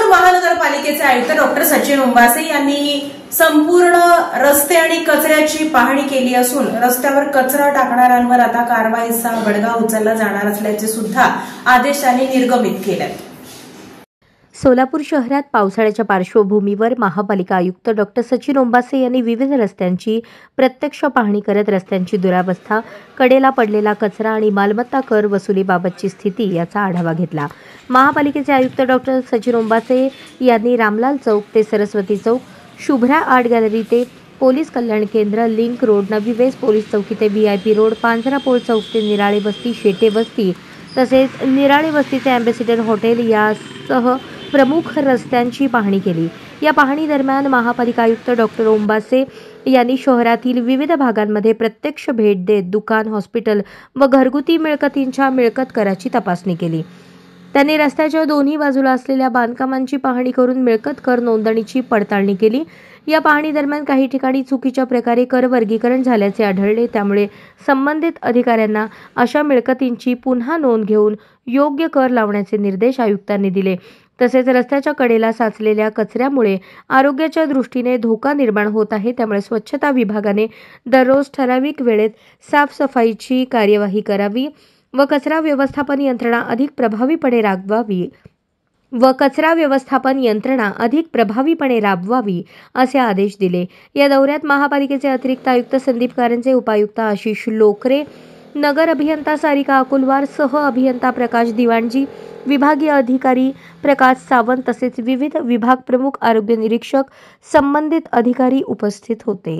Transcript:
महानगरपालिकेचे आयुक्त डॉक्टर सचिन उंबासे यांनी संपूर्ण रस्ते आणि कचऱ्याची पाहणी केली असून रस्त्यावर कचरा टाकणाऱ्यांवर आता कारवाईचा बडगा उचलला जाणार असल्याचे सुद्धा आदेश त्यांनी निर्गमित केले। सोलापूर शहरात पावसाळ्याच्या पार्श्वभूमीवर महापालिका आयुक्त डॉक्टर सचिन उंबासे यांनी विविध रस्त्यांची प्रत्यक्ष पाहणी करत रस्त्यांची दुरावस्था, कडेला पडलेला कचरा आणि मालमत्ता कर वसुलीबाबतची स्थिती याचा आढावा घेतला। महापालिकेचे आयुक्त डॉक्टर सचिन उंबासे यांनी रामलाल चौक ते सरस्वती चौक, शुभ्रा आर्ट गॅलरी ते पोलीस कल्याण केंद्र, लिंक रोड, नवी वेस्ट पोलीस चौकी ते VIP रोड, पांझरापोळ चौक ते निराळे वस्ती, शेटे वस्ती तसेच निराळे वस्तीचे अँबॅसिडर हॉटेल यासह प्रमुख रस्त्यांची पाहणी केली। या पाहणी दरम्यान महापालिका आयुक्त डॉक्टर उंबासे यांनी शहरातील विविध भागांमध्ये प्रत्यक्ष भेट देत दुकान, हॉस्पिटल व घरगुती मिळकतींच्या मिळकत कराची तपासणी केली। त्यांनी रस्त्याच्या दोन्ही बाजूला असलेल्या बांधकामांची पाहणी करून मिळकत कर नोंदणीची पडताळणी केली। या पाहणी दरम्यान काही ठिकाणी चुकीच्या प्रकारे कर वर्गीकरण झाल्याचे आढळले, त्यामुळे संबंधित अधिकाऱ्यांना अशा मिळकतींची पुन्हा नोंद घेऊन योग्य कर लावण्याचे निर्देश आयुक्तांनी दिले। तसेच रस्त्याच्या कडेला साचलेल्या कचऱ्यामुळे आरोग्याच्या दृष्टीने धोका निर्माण होत आहे, त्यामुळे स्वच्छता विभागाने दररोज ठराविक वेळेत साफसफाईची कार्यवाही करावी व कचरा व्यवस्थापन यंत्रणा अधिक प्रभावीपणे राबवावी असे आदेश दिले। या दौऱ्यात महापालिकेचे अतिरिक्त आयुक्त संदीप कारंजे, उपायुक्त आशिष लोकरे, नगर अभियंता सारिका अकुलवार, सह अभियंता प्रकाश दिवाणजी, विभागीय अधिकारी प्रकाश सावंत तसेच विविध विभाग प्रमुख, आरोग्य निरीक्षक, संबंधित अधिकारी उपस्थित होते।